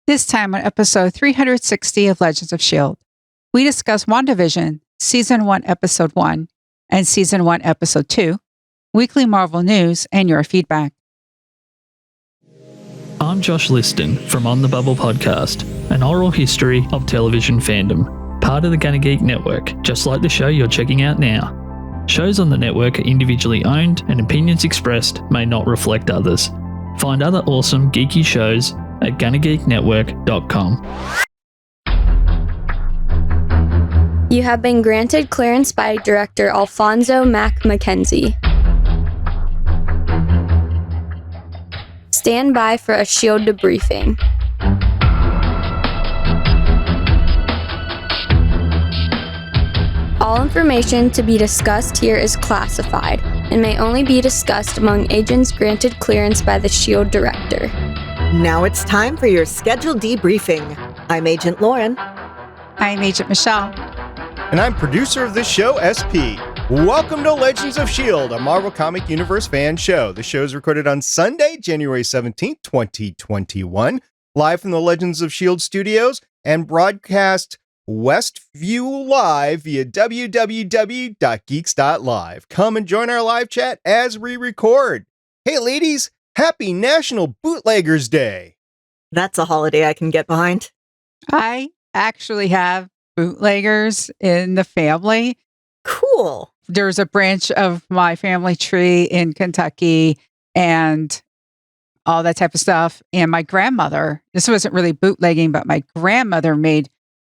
This time on episode 360 of Legends of S.H.I.E.L.D., we discuss Wandavision, Season 1, Episode 1, and Season 1, Episode 2, weekly Marvel news, and your feedback. I'm Josh Liston from On the Bubble podcast, an oral history of television fandom, part of the Gonna Geek network, just like the show you're checking out now. Shows on the network are individually owned, and opinions expressed may not reflect others. Find other awesome geeky shows at GonnaGeekNetwork.com. You have been granted clearance by director Alfonso Mack Mackenzie. Stand by for a S.H.I.E.L.D. debriefing. All information to be discussed here is classified and may only be discussed among agents granted clearance by the S.H.I.E.L.D. director. Now it's time for your scheduled debriefing. I'm Agent Lauren. I'm Agent Michelle. And I'm producer of this show, SP. Welcome to Legends of S.H.I.E.L.D., a Marvel Comic Universe fan show. The show is recorded on Sunday, January 17th, 2021, live from the Legends of S.H.I.E.L.D. studios and broadcast Westview Live via www.geeks.live. Come and join our live chat as we record. Hey, ladies, happy National Bootleggers Day. That's a holiday I can get behind. I actually have bootleggers in the family. Cool. There's a branch of my family tree in Kentucky and all that type of stuff. And my grandmother, this wasn't really bootlegging, but my grandmother made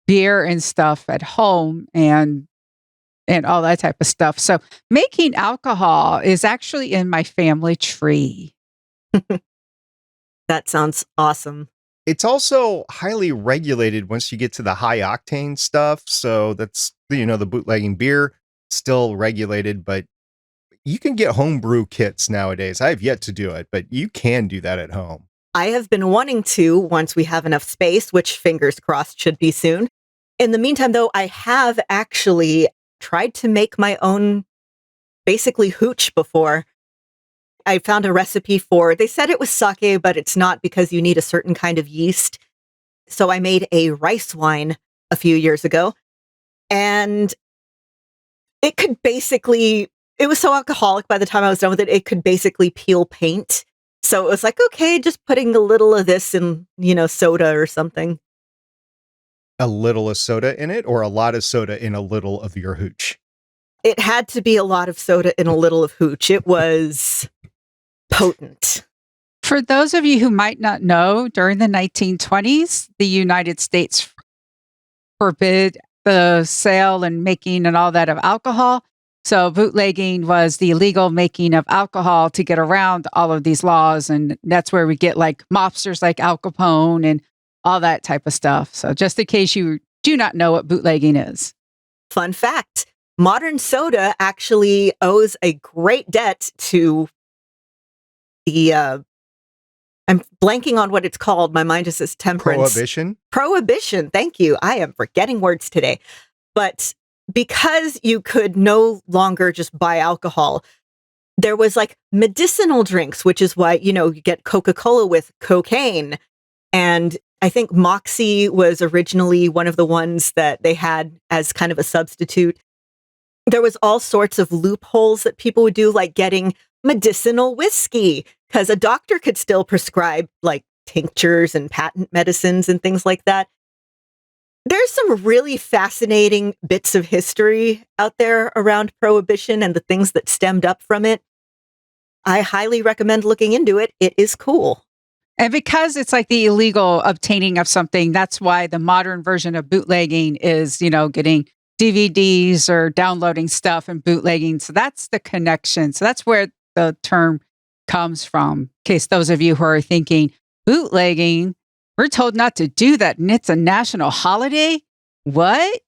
beer and stuff at home and all that type of stuff. So making alcohol is actually in my family tree. That sounds awesome. It's also highly regulated once you get to the high octane stuff. So that's, the bootlegging beer, still regulated, but you can get homebrew kits nowadays. I have yet to do it, but you can do that at home. I have been wanting to once we have enough space, which fingers crossed should be soon. In the meantime, though, I have actually tried to make my own, basically, hooch before. I found a recipe they said it was sake, but it's not because you need a certain kind of yeast. So I made a rice wine a few years ago, and it was so alcoholic by the time I was done with it, it could basically peel paint. So it was like, okay, just putting a little of this in, soda or something. A little of soda in it, or a lot of soda in a little of your hooch? It had to be a lot of soda in a little of hooch. It was potent. For those of you who might not know, during the 1920s, the United States forbid the sale and making and all that of alcohol. So bootlegging was the illegal making of alcohol to get around all of these laws. And that's where we get like mobsters like Al Capone and all that type of stuff. So just in case you do not know what bootlegging is. Fun fact, modern soda actually owes a great debt to the, I'm blanking on what it's called. My mind just says temperance. Prohibition? Prohibition. Thank you. I am forgetting words today. But because you could no longer just buy alcohol, there was like medicinal drinks, which is why, you get Coca-Cola with cocaine. And I think Moxie was originally one of the ones that they had as kind of a substitute. There was all sorts of loopholes that people would do, like getting medicinal whiskey, because a doctor could still prescribe like tinctures and patent medicines and things like that. There's some really fascinating bits of history out there around Prohibition and the things that stemmed up from it. I highly recommend looking into it. It is cool. And because it's like the illegal obtaining of something, that's why the modern version of bootlegging is, getting DVDs or downloading stuff and bootlegging. So that's the connection. So that's where the term comes from. In case those of you who are thinking, bootlegging, we're told not to do that and it's a national holiday? What?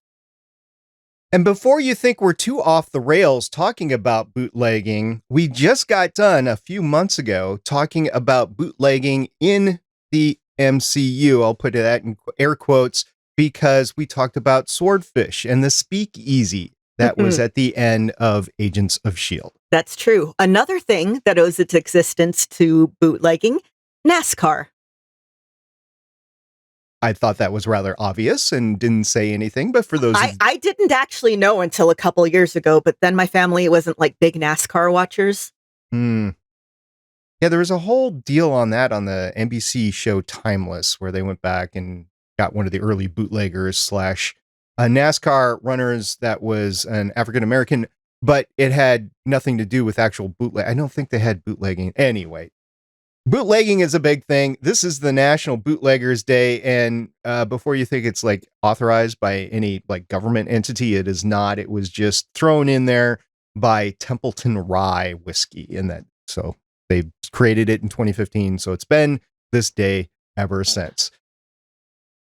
And before you think we're too off the rails talking about bootlegging, we just got done a few months ago talking about bootlegging in the MCU. I'll put that in air quotes because we talked about Swordfish and the Speakeasy that was at the end of Agents of S.H.I.E.L.D. That's true. Another thing that owes its existence to bootlegging, NASCAR. I thought that was rather obvious and didn't say anything, but for those I didn't actually know until a couple years ago, but then my family wasn't like big NASCAR watchers. Yeah, there was a whole deal on that on the NBC show Timeless, where they went back and got one of the early bootleggers slash NASCAR runners that was an African American, but it had nothing to do with actual bootleg. I don't think they had bootlegging. Anyway, bootlegging is a big thing. This is the National Bootleggers Day, and before you think it's like authorized by any like government entity, it is not. It was just thrown in there by Templeton Rye whiskey, and that so they created it in 2015. So it's been this day ever since.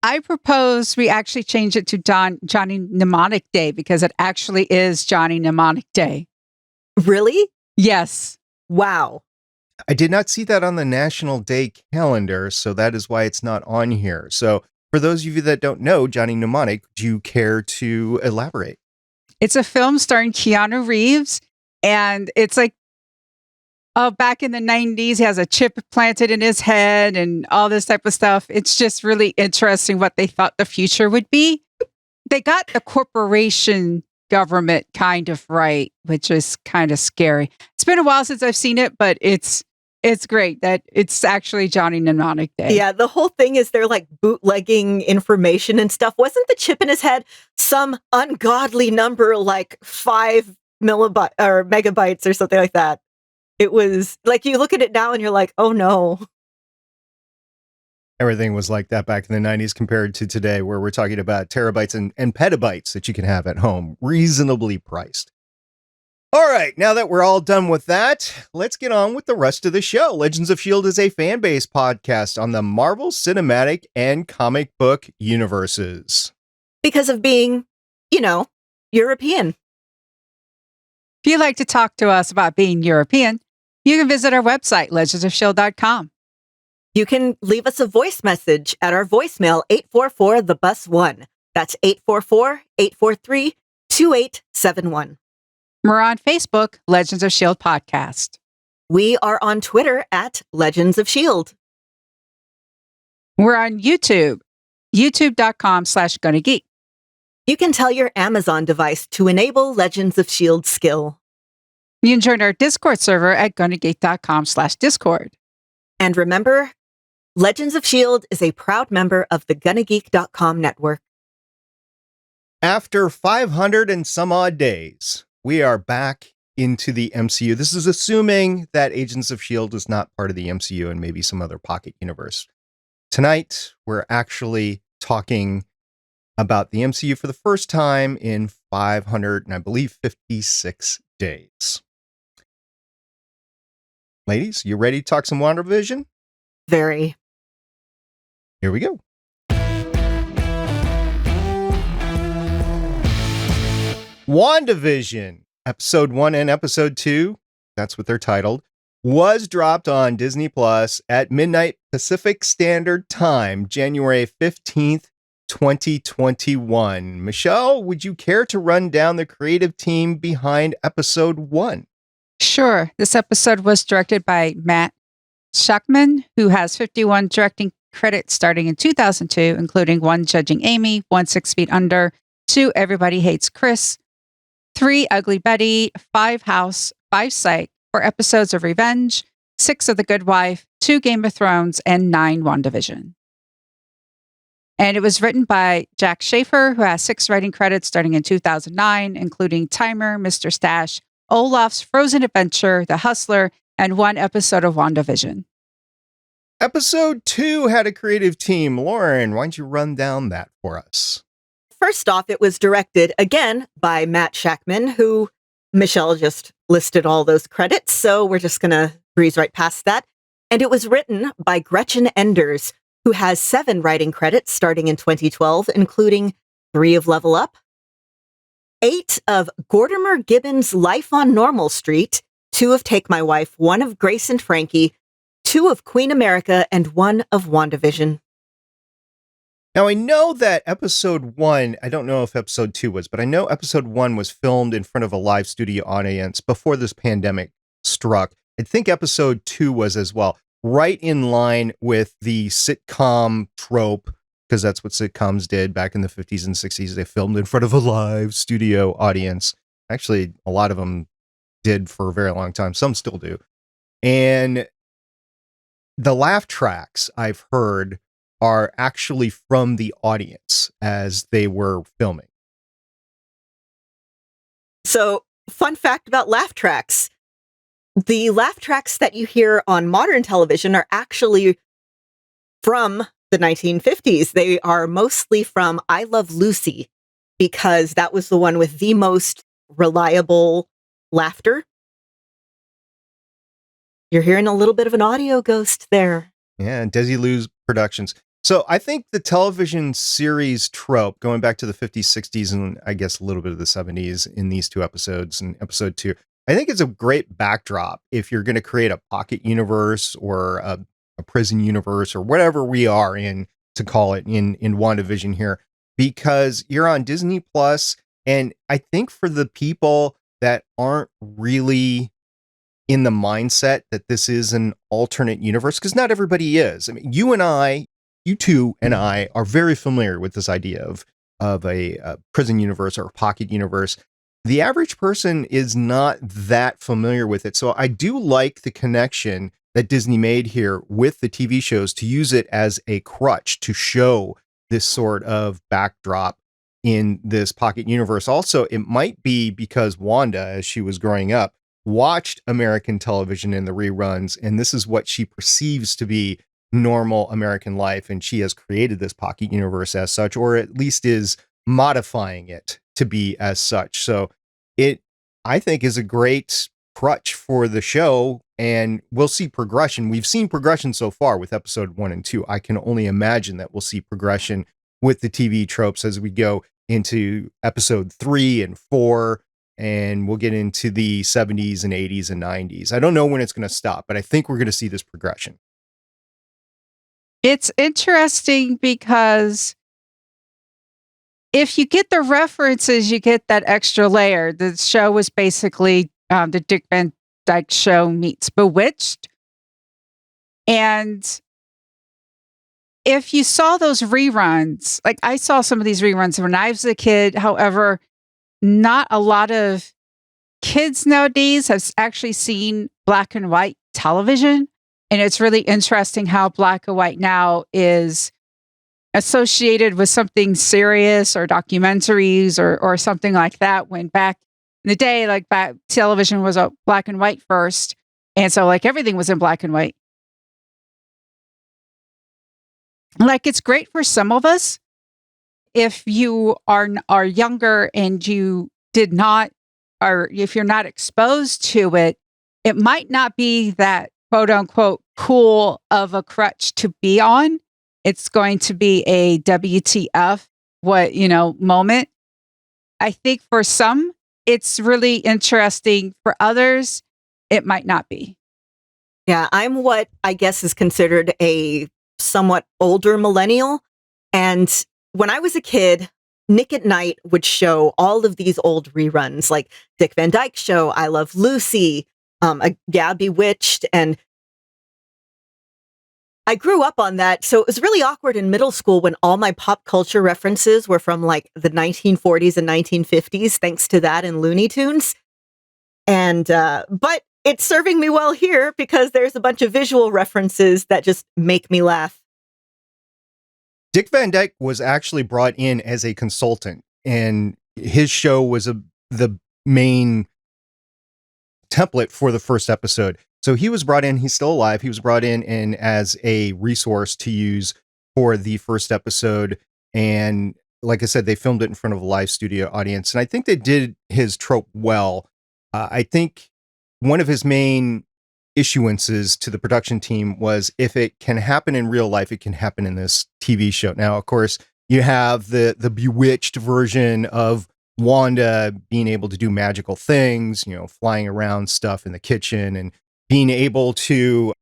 I propose we actually change it to Johnny Mnemonic Day because it actually is Johnny Mnemonic Day. Really? Yes. Wow. I did not see that on the National Day calendar, so that is why it's not on here. So for those of you that don't know Johnny Mnemonic, do you care to elaborate? It's a film starring Keanu Reeves, and it's like, back in the 90s, he has a chip planted in his head and all this type of stuff. It's just really interesting what they thought the future would be. They got the corporation government kind of right, which is kind of scary. It's been a while since I've seen it, but it's great that it's actually Johnny Mnemonic Day. Yeah, the whole thing is they're like bootlegging information and stuff. Wasn't the chip in his head some ungodly number like 5 megabytes or something like that? It was like you look at it now and you're like, oh no. Everything was like that back in the 90s compared to today, where we're talking about terabytes and petabytes that you can have at home, reasonably priced. All right, now that we're all done with that, let's get on with the rest of the show. Legends of S.H.I.E.L.D. is a fan-based podcast on the Marvel Cinematic and comic book universes. Because of being, European. If you'd like to talk to us about being European, you can visit our website, legendsofshield.com. You can leave us a voice message at our voicemail 844-THE-BUS-1. That's 844-843-2871. We're on Facebook, Legends of S.H.I.E.L.D. Podcast. We are on Twitter at Legends of S.H.I.E.L.D. We're on YouTube, youtube.com/GonnaGeek. You can tell your Amazon device to enable Legends of S.H.I.E.L.D. skill. You can join our Discord server at GonnaGeek.com/Discord. And remember, Legends of S.H.I.E.L.D. is a proud member of the GonnaGeek.com network. After 500 and some odd days, we are back into the MCU. This is assuming that Agents of S.H.I.E.L.D. is not part of the MCU and maybe some other pocket universe. Tonight, we're actually talking about the MCU for the first time in 500 and I believe 56 days. Ladies, you ready to talk some Wandavision? Very. Here we go. Wandavision, episode 1 and episode 2, that's what they're titled, was dropped on Disney Plus at midnight Pacific Standard Time, January 15th, 2021. Michelle, would you care to run down the creative team behind episode 1? Sure. This episode was directed by Matt Shakman, who has 51 directing credits starting in 2002, including 1 Judging Amy, 1 6 Feet Under, 2 Everybody Hates Chris, 3 Ugly Betty, 5 House, 5 Psych, 4 episodes of Revenge, 6 of The Good Wife, 2 Game of Thrones, and 9 WandaVision. And it was written by Jac Schaeffer, who has 6 writing credits starting in 2009, including Timer, Mr. Stash, Olaf's Frozen Adventure, The Hustler, and 1 episode of WandaVision. Episode 2 had a creative team. Lauren, why don't you run down that for us? First off, it was directed again by Matt Shakman, who Michelle just listed all those credits, so we're just going to breeze right past that. And it was written by Gretchen Enders, who has 7 writing credits starting in 2012, including 3 of Level Up, 8 of Gordimer Gibbons' Life on Normal Street, 2 of Take My Wife, 1 of Grace and Frankie, 2 of Queen America, and 1 of WandaVision. Now, I know that episode 1, I don't know if episode 2 was, but I know episode 1 was filmed in front of a live studio audience before this pandemic struck. I think episode 2 was as well, right in line with the sitcom trope because that's what sitcoms did back in the 50s and 60s. They filmed in front of a live studio audience. Actually, a lot of them did for a very long time. Some still do. And the laugh tracks I've heard are actually from the audience as they were filming. So, fun fact about laugh tracks. The laugh tracks that you hear on modern television are actually from the 1950s. They are mostly from I Love Lucy, because that was the one with the most reliable laughter. You're hearing a little bit of an audio ghost there. Yeah, Desilu's Productions. So I think the television series trope, going back to the 50s, 60s, and I guess a little bit of the 70s in these two episodes and episode 2, I think it's a great backdrop if you're going to create a pocket universe or a prison universe or whatever we are in, to call it in WandaVision here, because you're on Disney Plus. And I think for the people that aren't really in the mindset that this is an alternate universe, because not everybody is. I mean, you two and I are very familiar with this idea of a prison universe or a pocket universe. The average person is not that familiar with it. So I do like the connection that Disney made here with the TV shows to use it as a crutch to show this sort of backdrop in this pocket universe. Also, it might be because Wanda, as she was growing up, watched American television in the reruns, and this is what she perceives to be normal American life, and she has created this pocket universe as such, or at least is modifying it to be as such. So it, I think, is a great crutch for the show, and we'll see progression. We've seen progression so far with episode 1 and 2. I can only imagine that we'll see progression with the TV tropes as we go into episode 3 and 4, and we'll get into the 70s and 80s and 90s. I don't know when it's going to stop, but I think we're going to see this progression. It's interesting because if you get the references, you get that extra layer. The show was basically the Dick Van Dyke Show meets Bewitched. And if you saw those reruns, like I saw some of these reruns when I was a kid, however, not a lot of kids nowadays have actually seen black and white television. And it's really interesting how black and white now is associated with something serious or documentaries or something like that, when back in the day, like back television was a black and white first. And so like everything was in black and white. Like it's great for some of us. If you are younger and you did not, or if you're not exposed to it, it might not be that quote unquote cool of a crutch to be on. It's going to be a WTF, moment. I think for some, it's really interesting. For others, it might not be. Yeah, I'm what I guess is considered a somewhat older millennial. And when I was a kid, Nick at Night would show all of these old reruns, like Dick Van Dyke Show, I Love Lucy, Bewitched, and I grew up on that. So it was really awkward in middle school when all my pop culture references were from like the 1940s and 1950s, thanks to that and Looney Tunes. And, but it's serving me well here because there's a bunch of visual references that just make me laugh. Dick Van Dyke was actually brought in as a consultant, and his show was the main template for the first episode. So he was brought in, he's still alive. He was brought in as a resource to use for the first episode. And like I said, they filmed it in front of a live studio audience. And I think they did his trope well. I think one of his main issuances to the production team was, if it can happen in real life, it can happen in this TV show. Now, of course, you have the Bewitched version of Wanda being able to do magical things, flying around stuff in the kitchen and being able to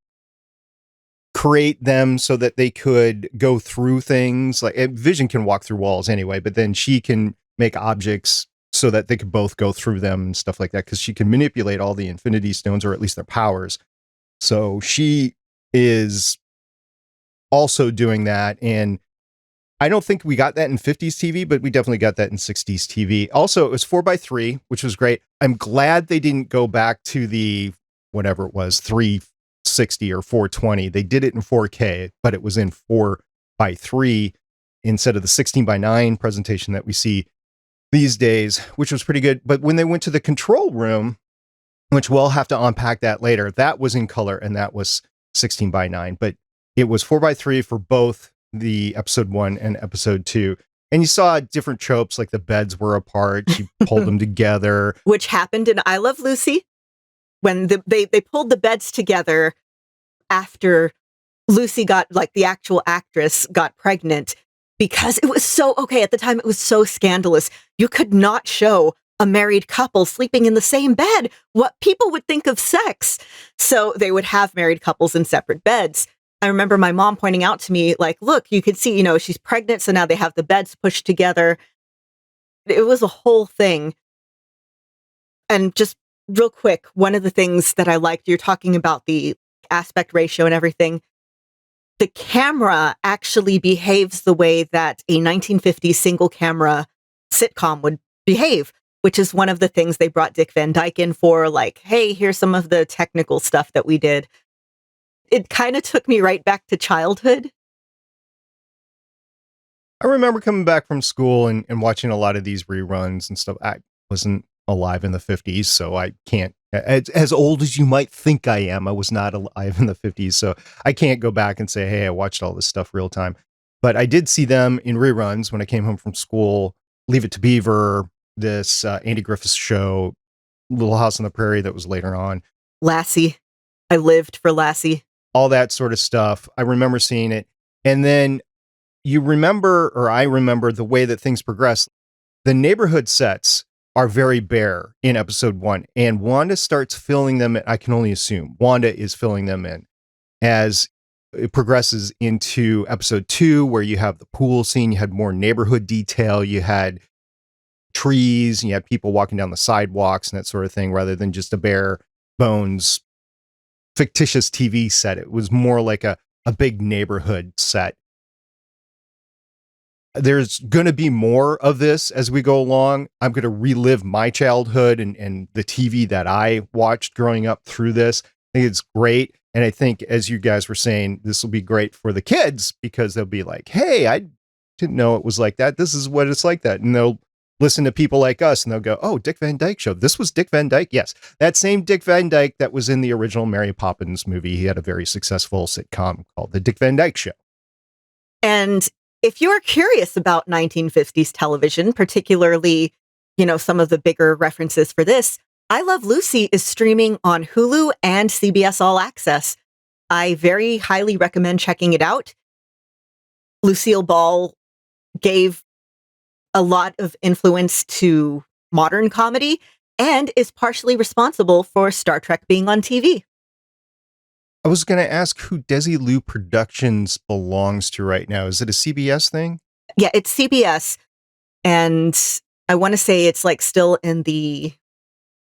create them so that they could go through things. Like Vision can walk through walls anyway, but then she can make objects so that they could both go through them and stuff like that, because she can manipulate all the Infinity Stones, or at least their powers. So she is also doing that. And I don't think we got that in 50s TV, but we definitely got that in 60s TV. Also, it was 4:3, which was great. I'm glad they didn't go back to the whatever it was, 360 or 420. They did it in 4K, but it was in 4:3 instead of the 16:9 presentation that we see these days, which was pretty good. But when they went to the control room, which we'll have to unpack that later, that was in color and that was 16:9. But it was 4:3 for both the episode 1 and episode 2. And you saw different tropes, like the beds were apart. She pulled them together. Which happened in I Love Lucy when they pulled the beds together after Lucy got, like, the actual actress got pregnant, because it was so, okay, at the time it was so scandalous. You could not show a married couple sleeping in the same bed. What people would think of sex. So they would have married couples in separate beds. I remember my mom pointing out to me, like, look, you could see, she's pregnant, so now they have the beds pushed together. It was a whole thing. And just real quick, one of the things that I liked, you're talking about the aspect ratio and everything. The camera actually behaves the way that a 1950s single camera sitcom would behave, which is one of the things they brought Dick Van Dyke in for, like, hey, here's some of the technical stuff that we did. It kind of took me right back to childhood. I remember coming back from school and watching a lot of these reruns and stuff. I wasn't alive in the 50s, so I can't, as old as you might think I am, I was not alive in the 50s, so I can't go back and say, hey, I watched all this stuff real time. But I did see them in reruns when I came home from school. Leave It to Beaver, this Andy Griffith's show, Little House on the Prairie that was later on. Lassie. I lived for Lassie. All that sort of stuff. I remember seeing it. And then you remember, or I remember, the way that things progress. The neighborhood sets are very bare in episode 1, and Wanda starts filling them in. I can only assume Wanda is filling them in as it progresses into episode 2, where you have the pool scene, you had more neighborhood detail, you had trees, and you had people walking down the sidewalks and that sort of thing, rather than just a bare bones fictitious TV set. It was more like a big neighborhood set. There's going to be more of this as we go along. I'm going to relive my childhood and the TV that I watched growing up through this. I think it's great. And I think, as you guys were saying, this will be great for the kids, because they'll be like, hey, I didn't know it was like that. This is what it's like that. And they'll listen to people like us and they'll go, oh, Dick Van Dyke Show. This was Dick Van Dyke. Yes. That same Dick Van Dyke that was in the original Mary Poppins movie. He had a very successful sitcom called The Dick Van Dyke Show. And if you're curious about 1950s television, particularly, some of the bigger references for this, I Love Lucy is streaming on Hulu and CBS All Access. I very highly recommend checking it out. Lucille Ball gave a lot of influence to modern comedy and is partially responsible for Star Trek being on TV. I was going to ask who Desilu Productions belongs to right now. Is it a CBS thing? Yeah, it's CBS. And I want to say it's like still in the,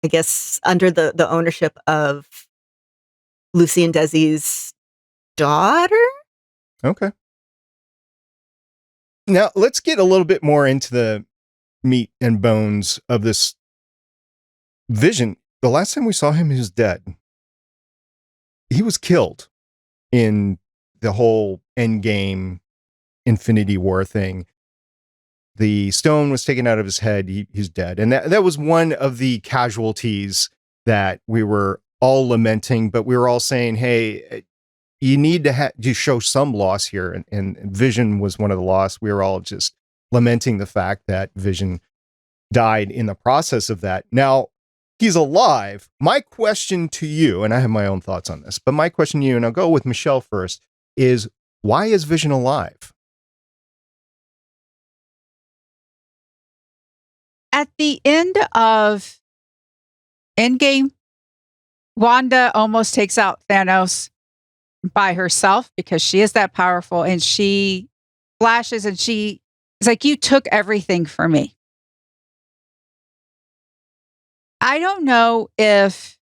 I guess, under the ownership of Lucy and Desi's daughter? Okay. Now, let's get a little bit more into the meat and bones of this Vision. The last time we saw him, he was dead. He was killed in the whole Endgame Infinity War thing. The stone was taken out of his head. He's dead. And that was one of the casualties that we were all lamenting, but we were all saying, hey, you need to show some loss here. And Vision was one of the loss. We were all just lamenting the fact that Vision died in the process of that. Now, he's alive. My question to you, and I have my own thoughts on this, but my question to you, and I'll go with Michelle first, is why is Vision alive? At the end of Endgame, Wanda almost takes out Thanos by herself because she is that powerful, and she flashes and she is like, you took everything from me. I don't know if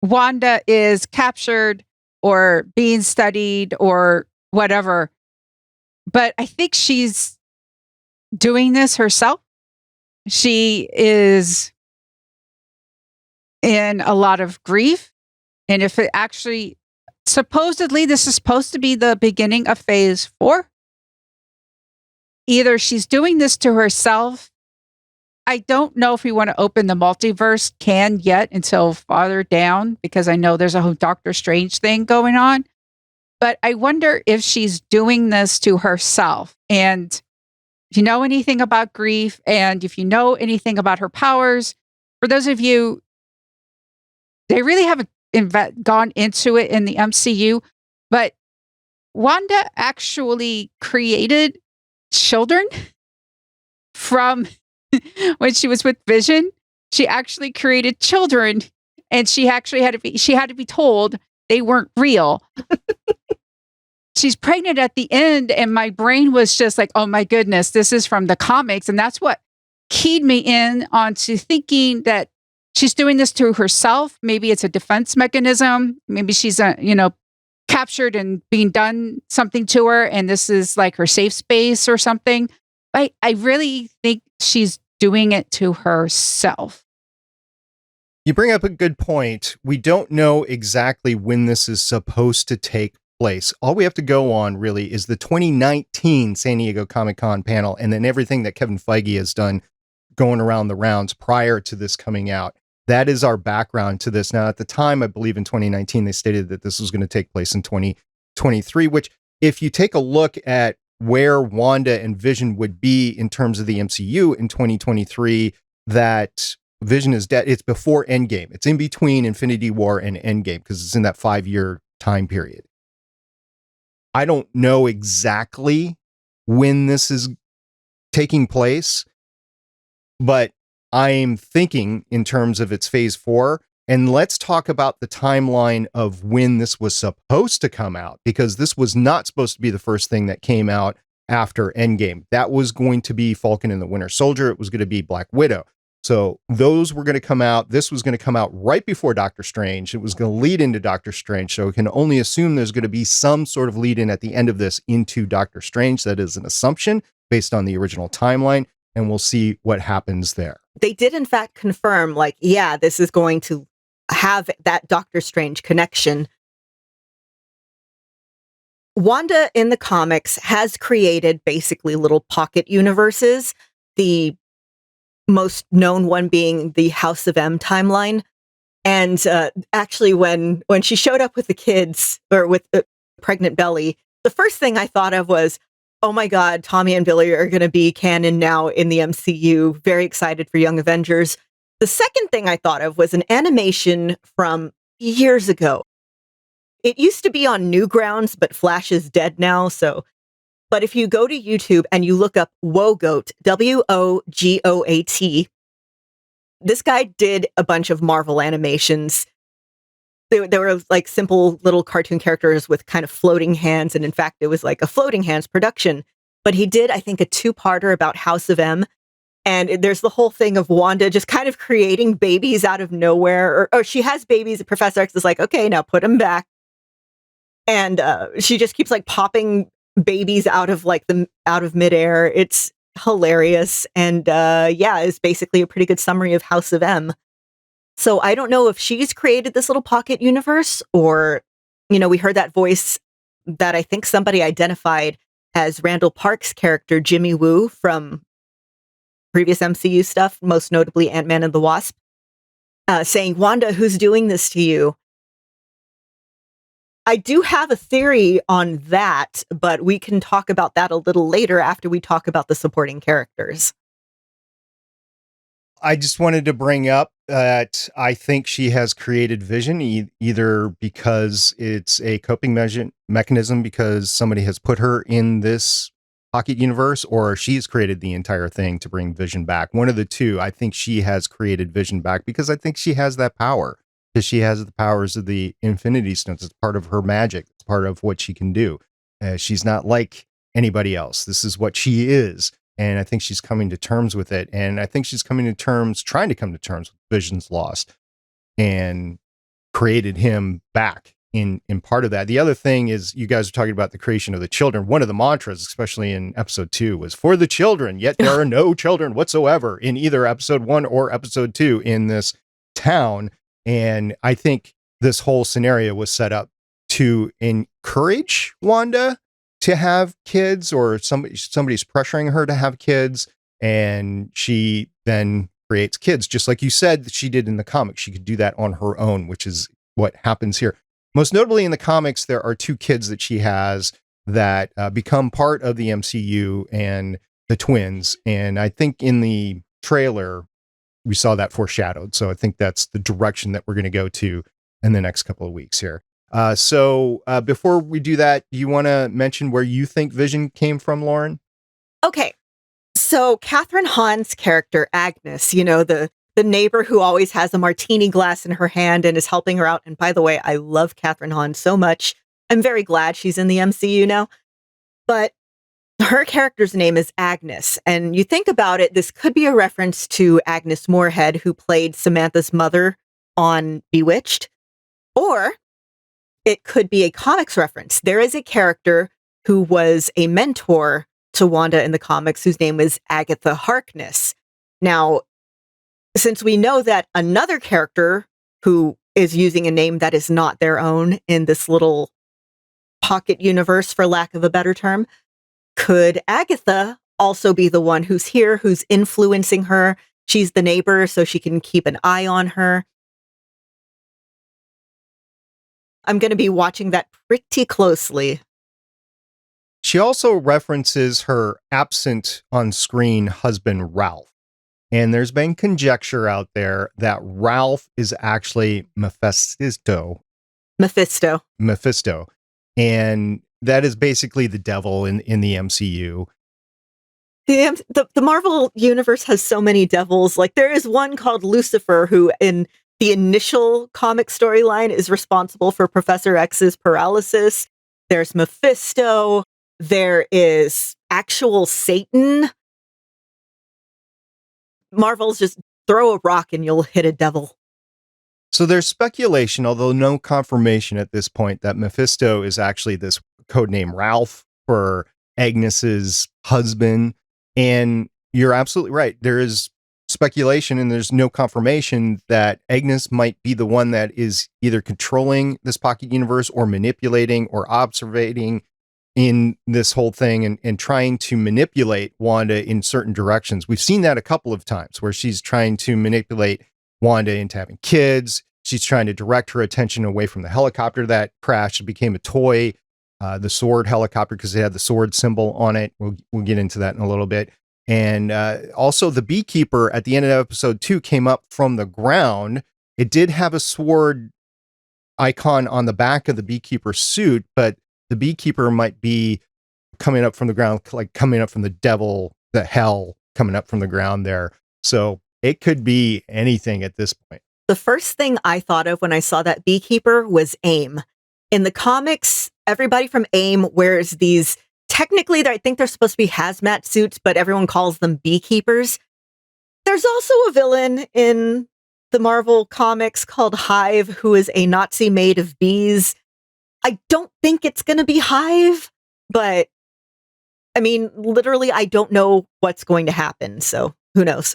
Wanda is captured or being studied or whatever, but I think she's doing this herself. She is in a lot of grief. And if it actually, supposedly, this is supposed to be the beginning of phase 4. Either she's doing this to herself. I don't know if we want to open the multiverse can yet until farther down, because I know there's a whole Doctor Strange thing going on. But I wonder if she's doing this to herself. And if you know anything about grief, and if you know anything about her powers, for those of you, they really haven't gone into it in the MCU, but Wanda actually created children from when she was with Vision. She actually created children, and she had to be told they weren't real. She's pregnant at the end, and my brain was just like, oh my goodness, this is from the comics. And that's what keyed me in onto thinking that she's doing this to herself. Maybe it's a defense mechanism. Maybe she's captured and being done something to her, and this is like her safe space or something. I really think she's doing it to herself. You bring up a good point. We don't know exactly when this is supposed to take place. All we have to go on really is the 2019 San Diego Comic-Con panel, and then everything that Kevin Feige has done going around the rounds prior to this coming out. That is our background to this. Now, at the time, I believe in 2019, they stated that this was going to take place in 2023, which if you take a look at where Wanda and Vision would be in terms of the MCU in 2023, that Vision is dead. It's before Endgame. It's in between Infinity War and Endgame because it's in that 5-year time period. I don't know exactly when this is taking place, but I'm thinking in terms of its phase 4. And let's talk about the timeline of when this was supposed to come out, because this was not supposed to be the first thing that came out after Endgame. That was going to be Falcon and the Winter Soldier. It was going to be Black Widow. So those were going to come out. This was going to come out right before Doctor Strange. It was going to lead into Doctor Strange. So we can only assume there's going to be some sort of lead in at the end of this into Doctor Strange. That is an assumption based on the original timeline. And we'll see what happens there. They did, in fact, confirm, like, yeah, this is going to have that Doctor Strange connection. Wanda in the comics has created basically little pocket universes, the most known one being the House of M timeline. And actually, when she showed up with the kids, or with the pregnant Belly, the first thing I thought of was, oh my God, Tommy and Billy are going to be canon now in the MCU. Very excited for Young Avengers. The second thing I thought of was an animation from years ago. It used to be on Newgrounds, but Flash is dead now. But if you go to YouTube and you look up Wogoat, Wogoat, this guy did a bunch of Marvel animations. There were like simple little cartoon characters with kind of floating hands. And in fact, it was like a floating hands production. But he did, I think, a 2-parter about House of M. And there's the whole thing of Wanda just kind of creating babies out of nowhere. Or she has babies. Professor X is like, okay, now put them back. And she just keeps like popping babies out of midair. It's hilarious. And yeah, it's basically a pretty good summary of House of M. So I don't know if she's created this little pocket universe, or, we heard that voice that I think somebody identified as Randall Park's character, Jimmy Woo, from previous MCU stuff, most notably Ant-Man and the Wasp, saying, Wanda, who's doing this to you? I do have a theory on that, but we can talk about that a little later after we talk about the supporting characters. I just wanted to bring up that I think she has created Vision, either because it's a coping mechanism because somebody has put her in this pocket universe, or she's created the entire thing to bring Vision back. One of the two. I think she has created Vision back because I think she has that power. Because she has the powers of the Infinity Stones. It's part of her magic. It's part of what she can do. She's not like anybody else. This is what she is. And I think she's coming to terms with it. And I think she's trying to come to terms with Vision's lost and created him back in part of that. The other thing is, you guys are talking about the creation of the children. One of the mantras, especially in episode 2, was for the children, yet there are no children whatsoever in either episode 1 or episode 2 in this town. And I think this whole scenario was set up to encourage Wanda to have kids, or somebody's pressuring her to have kids, and she then creates kids, just like you said she did in the comics. She could do that on her own, which is what happens here. Most notably in the comics, there are 2 kids that she has that become part of the MCU, and the twins. And I think in the trailer, we saw that foreshadowed. So I think that's the direction that we're going to go to in the next couple of weeks here. So before we do that, do you want to mention where you think Vision came from, Lauren? Okay. So Catherine Hahn's character, Agnes, the neighbor who always has a martini glass in her hand and is helping her out. And by the way, I love Catherine Hahn so much. I'm very glad she's in the MCU now. But her character's name is Agnes. And you think about it, this could be a reference to Agnes Moorehead, who played Samantha's mother on Bewitched. Or it could be a comics reference. There is a character who was a mentor to Wanda in the comics whose name is Agatha Harkness. Now, since we know that another character who is using a name that is not their own in this little pocket universe, for lack of a better term, could Agatha also be the one who's here, who's influencing her? She's the neighbor, so she can keep an eye on her. I'm going to be watching that pretty closely. She also references her absent on-screen husband, Ralph. And there's been conjecture out there that Ralph is actually Mephisto. And that is basically the devil in the MCU. The Marvel universe has so many devils. Like, there is one called Lucifer, who in the initial comic storyline is responsible for Professor X's paralysis. There's Mephisto. There is actual Satan. Marvel's just throw a rock and you'll hit a devil. So there's speculation, although no confirmation at this point, that Mephisto is actually this codename Ralph for Agnes's husband. And you're absolutely right. There is speculation, and there's no confirmation, that Agnes might be the one that is either controlling this pocket universe or manipulating or observating in this whole thing, and trying to manipulate Wanda in certain directions. We've seen that a couple of times where she's trying to manipulate Wanda into having kids. She's trying to direct her attention away from the helicopter that crashed and became a toy, the sword helicopter, because it had the sword symbol on it. We'll get into that in a little bit. And also the beekeeper at the end of episode 2 came up from the ground. It did have a sword icon on the back of the beekeeper suit, but the beekeeper might be coming up from the ground, like coming up from the devil, the hell coming up from the ground there. So it could be anything at this point. The first thing I thought of when I saw that beekeeper was AIM. In the comics, everybody from AIM wears these, technically, I think they're supposed to be hazmat suits, but everyone calls them beekeepers. There's also a villain in the Marvel comics called Hive, who is a Nazi made of bees. I don't think it's going to be Hive, but I mean, literally, I don't know what's going to happen. So who knows?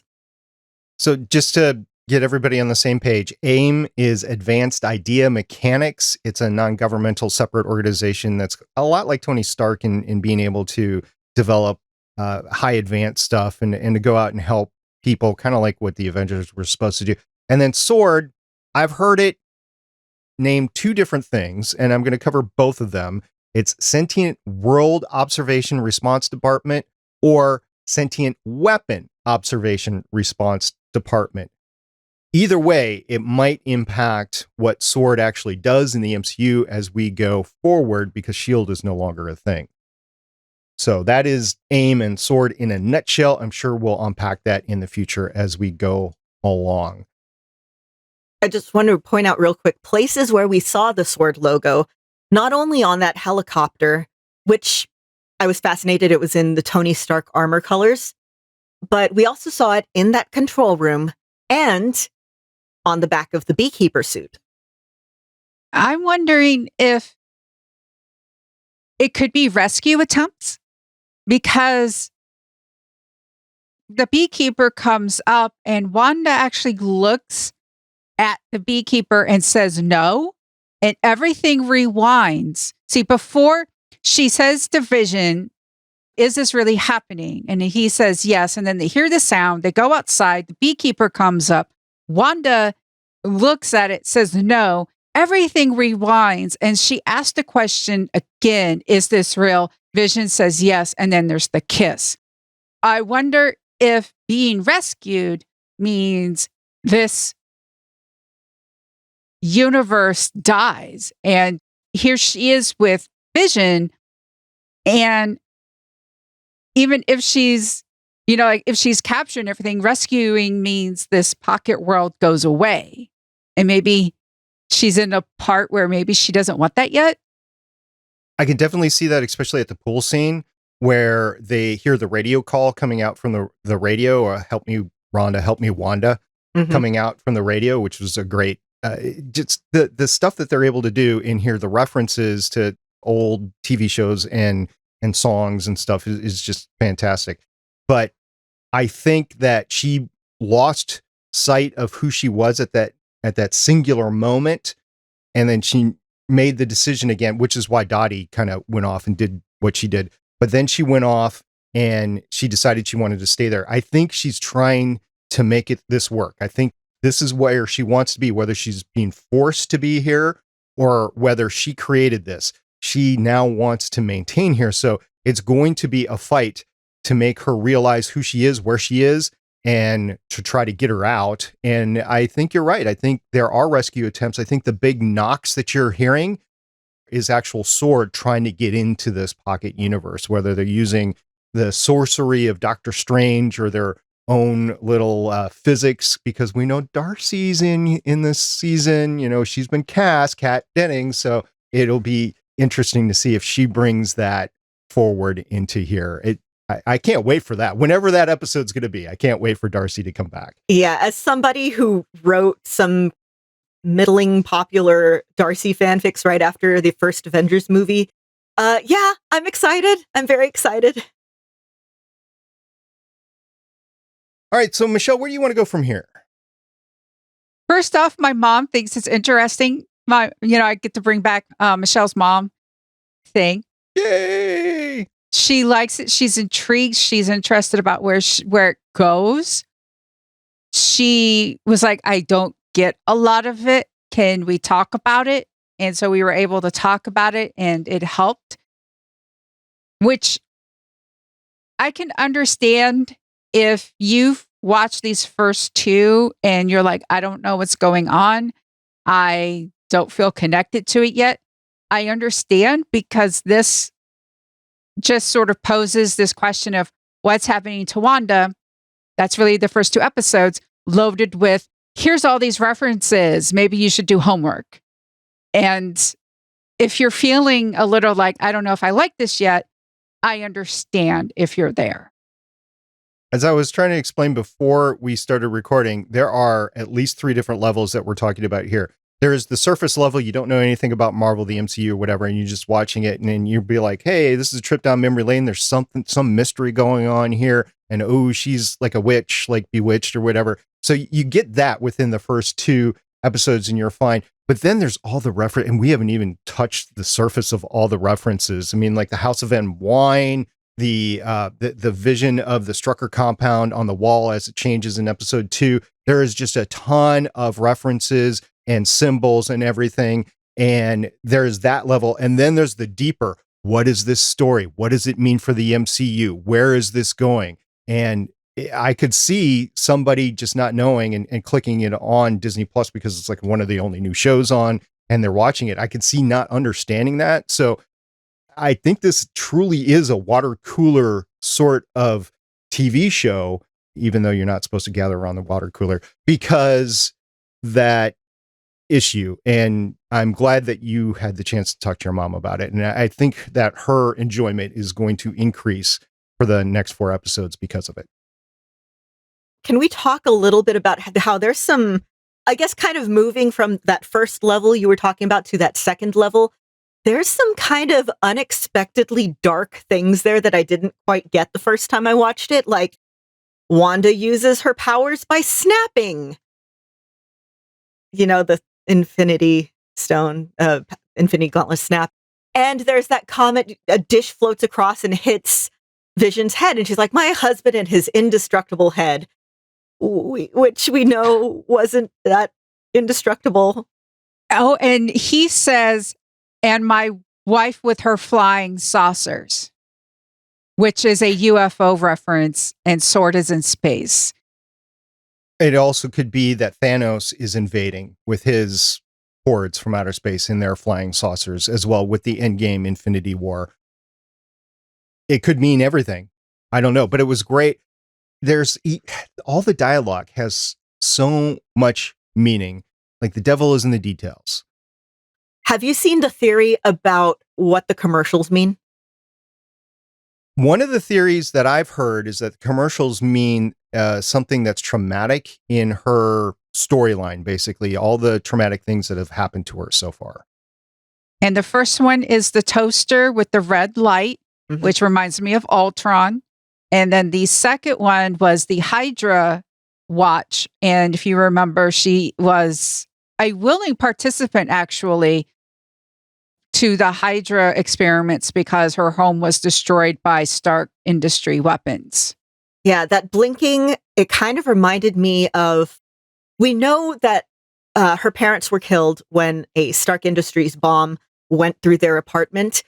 So just to get everybody on the same page, AIM is Advanced Idea Mechanics. It's a non-governmental separate organization that's a lot like Tony Stark in being able to develop high advanced stuff and to go out and help people, kind of like what the Avengers were supposed to do. And then S.H.I.E.L.D, I've heard it named 2 different things, and I'm going to cover both of them. It's Sentient World Observation Response Department or Sentient Weapon Observation Response Department. Either way, it might impact what S.H.I.E.L.D actually does in the MCU as we go forward, because S.H.I.E.L.D is no longer a thing. So that is AIM and S.H.I.E.L.D in a nutshell. I'm sure we'll unpack that in the future as we go along. I just want to point out real quick, places where we saw the S.H.I.E.L.D logo, not only on that helicopter, which I was fascinated it was in the Tony Stark armor colors, but we also saw it in that control room and on the back of the beekeeper suit. I'm wondering if it could be rescue attempts because the beekeeper comes up and Wanda actually looks at the beekeeper and says no, and everything rewinds. See, before she says to Vision, is this really happening? And he says yes. And then they hear the sound. They go outside. The beekeeper comes up. Wanda looks at it, says no. Everything rewinds. And she asks the question again, is this real? Vision says yes. And then there's the kiss. I wonder if being rescued means this universe dies. And here she is with Vision. And even if she's, like if she's captured and everything, rescuing means this pocket world goes away. And maybe she's in a part where maybe she doesn't want that yet. I can definitely see that, especially at the pool scene where they hear the radio call coming out from the radio, or help me, Rhonda, help me, Wanda, coming out from the radio, which was a great, just the stuff that they're able to do in here, the references to old TV shows and songs and stuff is just fantastic. But I think that she lost sight of who she was at that singular moment. And then she made the decision again, which is why Dottie kind of went off and did what she did. But then she went off and she decided she wanted to stay there. I think she's trying to make this work. I think this is where she wants to be, whether she's being forced to be here or whether she created this. She now wants to maintain here. So it's going to be a fight to make her realize who she is, where she is, and to try to get her out. And I think you're right. I think there are rescue attempts. I think the big knocks that you're hearing is actual S.H.I.E.L.D. trying to get into this pocket universe, whether they're using the sorcery of Doctor Strange or their own little physics, because we know Darcy's in this season. She's been cast, Kat Dennings, so it'll be interesting to see if she brings that forward into here. I can't wait for that. Whenever that episode's going to be, I can't wait for Darcy to come back. Yeah, as somebody who wrote some middling popular Darcy fanfics right after the first Avengers movie, yeah, I'm excited. I'm very excited. All right, so Michelle, where do you want to go from here? First off, my mom thinks it's interesting. I get to bring back Michelle's mom thing. Yay! She likes it. She's intrigued. She's interested about where it goes. She was like, I don't get a lot of it. Can we talk about it? And so we were able to talk about it, and it helped, which I can understand if you've watched these first two and you're like, I don't know what's going on. I don't feel connected to it yet. I understand, because this just sort of poses this question of what's happening to Wanda. That's really the first two episodes, loaded with, here's all these references. Maybe you should do homework. And if you're feeling a little like, I don't know if I like this yet, I understand if you're there. As I was trying to explain before we started recording, there are at least 3 different levels that we're talking about here. There is the surface level. You don't know anything about Marvel, the MCU, or whatever, and you're just watching it, and then you'll be like, hey, this is a trip down memory lane. There's some mystery going on here. And, oh, she's like a witch, like Bewitched or whatever. So you get that within the first 2 episodes and you're fine. But then there's all the reference, and we haven't even touched the surface of all the references. I mean, like the House of N wine, the vision of the Strucker compound on the wall as it changes in episode 2. There is just a ton of references and symbols and everything. And there's that level. And then there's the deeper, what is this story? What does it mean for the MCU? Where is this going? And I could see somebody just not knowing and clicking it on Disney Plus because it's like one of the only new shows on and they're watching it. I could see not understanding that. So I think this truly is a water cooler sort of TV show, even though you're not supposed to gather around the water cooler, because that issue. And I'm glad that you had the chance to talk to your mom about it. And I think that her enjoyment is going to increase for the next 4 episodes because of it. Can we talk a little bit about how there's some I guess kind of moving from that first level you were talking about to that second level, there's some kind of unexpectedly dark things there that I didn't quite get the first time I watched it. Like, Wanda uses her powers by snapping. You know, the Infinity Stone, Infinity Gauntlet snap. And there's that comet, a dish floats across and hits Vision's head. And she's like, my husband and his indestructible head, which we know wasn't that indestructible. Oh, and he says, and my wife with her flying saucers, which is a UFO reference, and Sword is in space. It also could be that Thanos is invading with his hordes from outer space in their flying saucers as well with the Endgame Infinity War. It could mean everything. I don't know, but it was great. All the dialogue has so much meaning. Like, the devil is in the details. Have you seen the theory about what the commercials mean? One of the theories that I've heard is that the commercials mean something that's traumatic in her storyline, basically, all the traumatic things that have happened to her so far. And the first one is the toaster with the red light, which reminds me of Ultron. And then the second one was the Hydra watch. And if you remember, she was a willing participant, actually, to the Hydra experiments because her home was destroyed by Stark Industry weapons. Yeah, that blinking, it kind of reminded me of, we know that her parents were killed when a Stark Industries bomb went through their apartment.